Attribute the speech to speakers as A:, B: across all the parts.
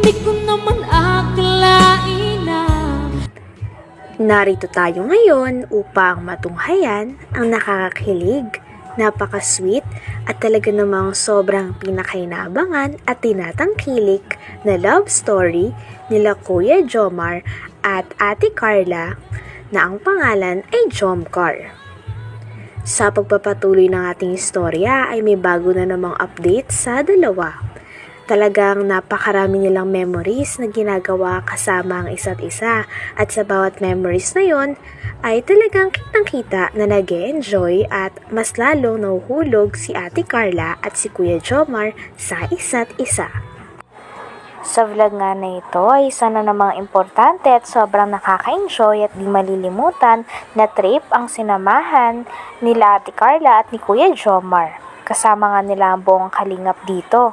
A: Di ko naman akalain na
B: Narito tayo ngayon upang matunghayan ang nakakakilig, napaka-sweet at talaga namang sobrang pinakainabangan at tinatangkilik na love story nila Kuya Jomar at Ate Carla na ang pangalan ay Jomcar. Sa pagpapatuloy ng ating istorya ay may bago na namang update sa dalawa. Talagang napakarami nilang memories na ginagawa kasama ang isa't isa at sa bawat memories na yon ay talagang kitang-kita na nag-e-enjoy at mas lalong nahuhulog si Ate Carla at si Kuya Jomar sa isa't isa. Sa vlog nga na ito ay isa na namang importante at sobrang nakaka-enjoy at di malilimutan na trip ang sinamahan nila Ate Carla at ni Kuya Jomar. Kasama nga nila ang buong kalingap dito.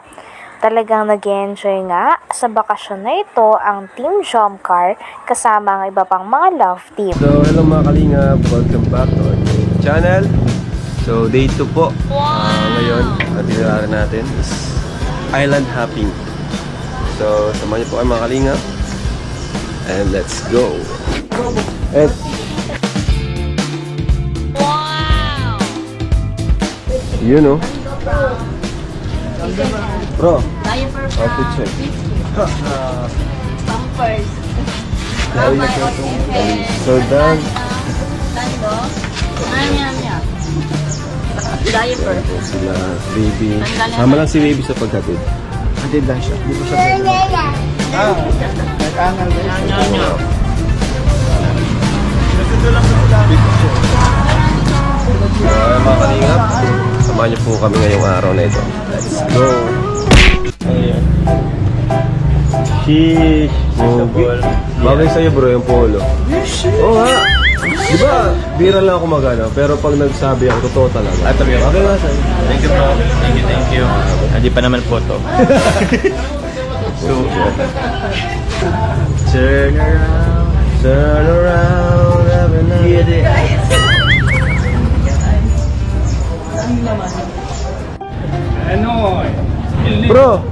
B: Talagang nag-enjoy nga sa bakasyon na ito ang Team Jomcar kasama ang iba pang mga love team.
C: So, hello mga kalingap, welcome back to our channel. So, day 2 po. Ngayon, ang tiniraran natin is island hopping. So, samahan niyo po kayo mga kalingap. And let's go! And,
A: Wow!
C: yun o. Bro, outfit check.
A: Pampers.
C: So done.
A: Diaper.
C: Sila, baby. Sama lang si baby sa paghatid.
D: Hatid lang siya. Hindi ko siya pwede. Nag-angal ba niya?
C: So, mga kalingap, samahan niyo po kami ngayong araw na ito. Let's go! Ayan. Sheesh! Bagay sa'yo bro yung polo. Oo nga! Di ba, bira lang ako magano, pero pag nagsabi ako, totoo talaga.
D: At sabi ako,
C: Okay nga sa'yo.
D: thank you bro. Thank you. Hindi pa naman photo. So, turn around.
C: Turn around, every night. Bro,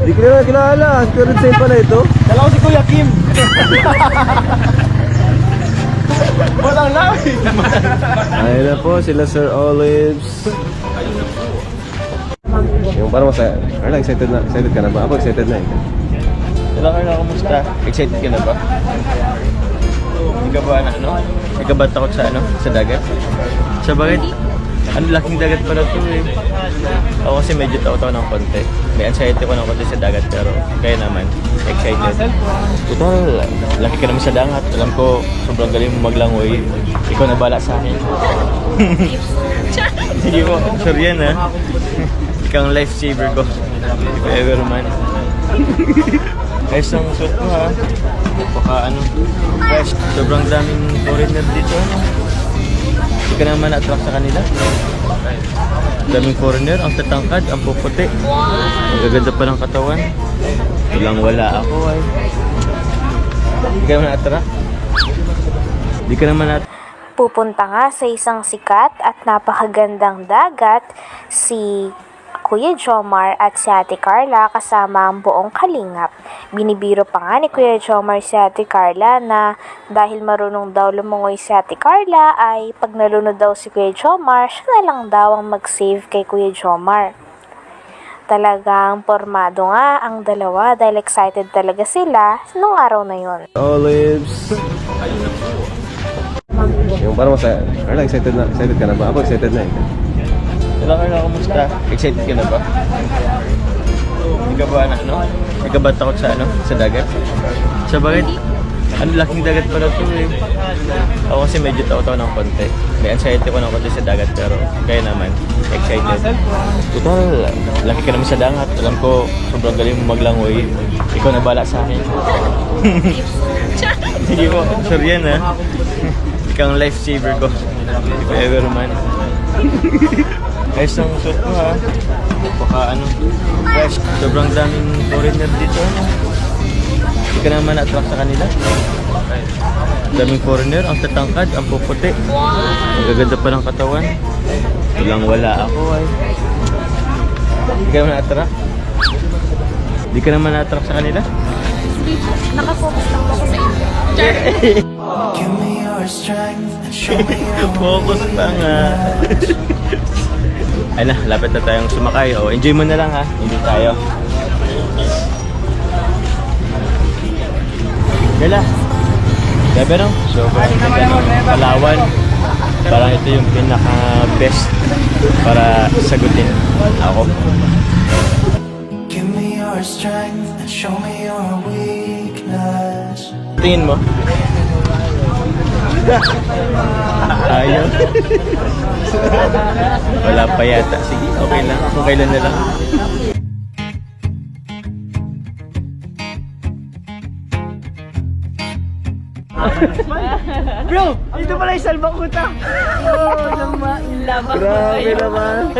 C: di ko na kilala. Spirit sign pala ito.
D: Dala ko si Kuya Kim. Walang lawi.
C: Ayun na po, sila Sir Olives. Yung parang masaya. Carla, excited ka na ba? Ako excited na eh.
D: Dala ka na, kumusta? Excited ka na ba? Hindi ka ba ano? Hindi ka ba takot sa Sa dagat? Sa bakit? Ang laking dagat pala ito eh. Ako kasi medyo takot ako ng konti. May anxiety ko ng konti sa dagat pero kaya naman, excited. Total, laki ka naman sa dagat. Alam ko, sobrang galing mo maglangoy. Ikaw na bala sa akin. Sige po, sure yan ha. Ikaw ang lifesaver ko. If ever man. Ayos ang suit mo ha. Baka fresh. Sobrang daming foreigner dito. Hindi ka naman na-attract sa kanila. Daming foreigner, ang tatangkad, ang puputi. Ang gaganda pa ng katawan. Walang wala ako ay. Hindi ka naman na-attract. Hindi ka naman na-attract.
B: Pupunta nga sa isang sikat at napakagandang dagat si Kuya Jomar at si Ate Carla kasama ang buong kalingap. Binibiro pa nga ni Kuya Jomar si Ate Carla na dahil marunong daw lumungoy si Ate Carla ay pag nalunod daw si Kuya Jomar, siya na lang daw ang mag-save kay Kuya Jomar. Talagang pormado nga ang dalawa dahil excited talaga sila nung araw na yon.
C: Olives. Yung parang masaya. Carla, excited ka na ba? Ako excited na eh.
D: Dala ka na, kumusta? Excited ka na ba? Hindi ka ba Hindi ka ba takot sa Sa dagat? Sa bakit? Ang laking dagat pala ito eh. Ako kasi medyo takot ako ng konti. May anxiety ko ng konti sa dagat pero kaya naman, excited. Total, laki ka naman sa dagat. Alam ko, sobrang galing mo maglangoy. Ikaw na bala sa akin. Sige po, sure yan ha. Ikaw ang lifesaver ko. If ever man. Ayos ang suit mo ha. Baka fresh. Sobrang daming foreigner dito. Hindi ka naman na-attract sa kanila. Daming foreigner, ang tatangkad, ang puputi. Ang gaganda pa ng katawan. Walang wala ako ay. Hindi ka naman na-attract. Hindi ka naman na-attract sa kanila.
A: hindi po. Nakafocus lang po ako sa inyo.
E: Give me your strength and show me your
D: Focus pa nga. Ay na, lapit na tayong sumakay. O, enjoy mo na lang ha. Hindi tayo. Gala. Pero, sobrang ganda ng Palawan. Parang ito yung pinaka-best para sagutin ako.
E: Give me your strength and show me your weakness.
D: Tingin mo? Ayaw. Wala pa yata. Sige, okay lang. Kung kailan na lang. Bro! Ito pala yung salbang kuta!
C: Grabe naman.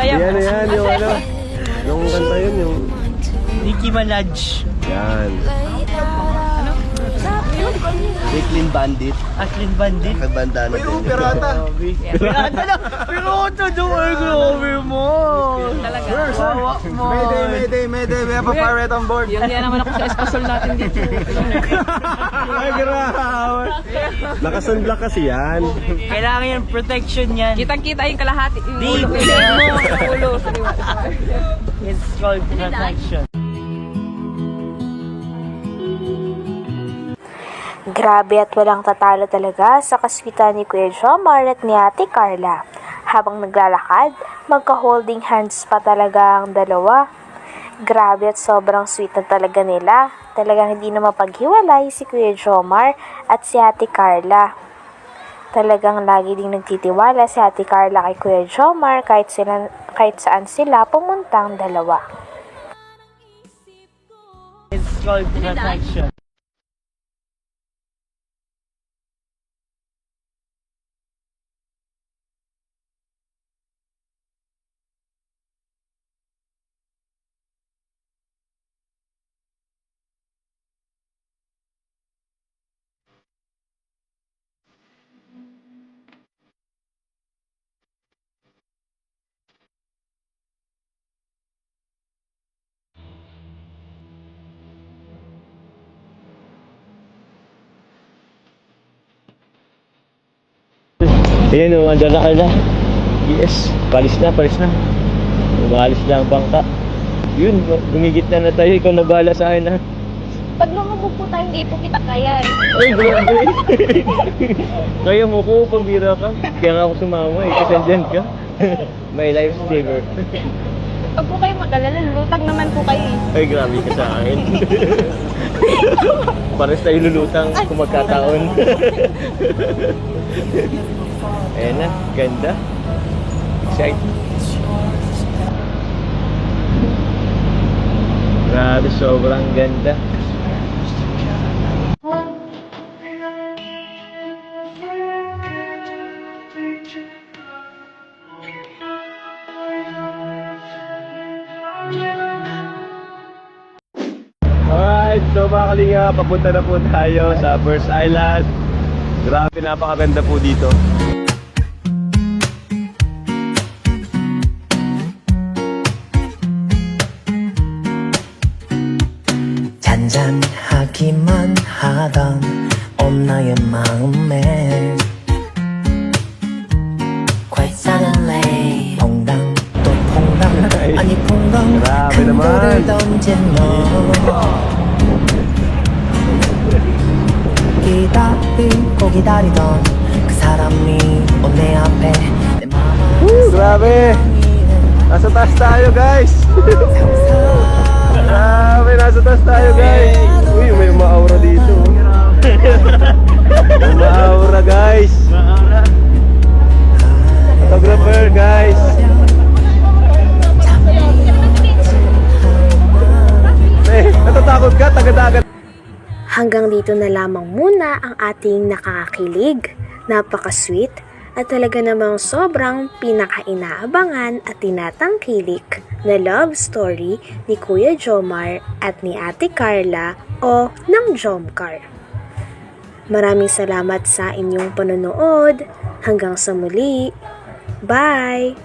C: Yan, yung ano. Yung kanta yun, yung...
D: Nicki Minaj.
C: Yan.
F: Clean Bandit.
D: Clean Bandit.
F: Nagbandana din.
C: Pirata.
D: Pirata lang! Pirata daw! Ay, grabe mo!
A: Talaga.
D: Wawa mo!
C: Mayday. We have a pirate on board.
A: Yung yan naman ako sa espasol natin dito.
C: Ay, grabe. Naka-sunblock kasi yan.
D: Kailangan yan, protection yan.
A: Kitang-kita yung kalahati. Yung
D: Di,
A: ulo.
D: kailangan mo.
A: Yung ulo.
D: It's called protection.
B: Grabe at walang tatalo talaga sa kaswitan ni Kuya Jomar at ni Ate Carla. Habang naglalakad, magka-holding hands pa talaga ang dalawa. Grabe at sobrang sweet na talaga nila. Talagang hindi na mapaghiwalay si Kuya Jomar at si Ate Carla. Talagang lagi ding nagtitiwala si Ate Carla kay Kuya Jomar kahit saan sila pumuntang dalawa.
D: It's called protection. Ayan o, andyan na ka na. Yes, palis na. Umalis na ang bangka. Yun, gumigit na tayo. Ikaw na bahala sa akin ha.
A: Pag lumabog po tayo, hindi po kita kaya.
D: Ay, grabe. Kaya mo ko, pambira ka. Kaya nga ako sumama eh, kasi andyan ka. My lifesaver.
A: Pag po kayo mag-alala, lutang naman po kayo.
D: Ay, grabe ka sa akin. Pares tayo lulutang kung magkataon. Ayan na, ganda. Excited. Grabe, sobrang ganda.
C: Alright, so mga kalinga, papunta na po tayo sa First Island. Grabe, napakaganda po dito.
E: 잔잔하기만 하던 온 나의 마음에 Quite suddenly 퐁당 또 퐁당 아니 퐁당
C: Grabe
E: 큰
C: naman.
E: 돌을 던진 너 기다리고 기다리던 그 사람이 온 내 앞에 내 마음을
C: Grabe! Nasa taas tayo, guys! Grabe, nasa taas tayo, guys! Uy, may ma-aura dito. May ma-aura, guys! Photographer, guys! Natatakot ka? Tagadagat.
B: Hanggang dito na lamang muna ang ating nakakakilig, napaka-sweet, at talaga namang sobrang pinaka-inaabangan at tinatangkilik na love story ni Kuya Jomar at ni Ate Carla o ng Jomcar. Maraming salamat sa inyong panonood. Hanggang sa muli. Bye!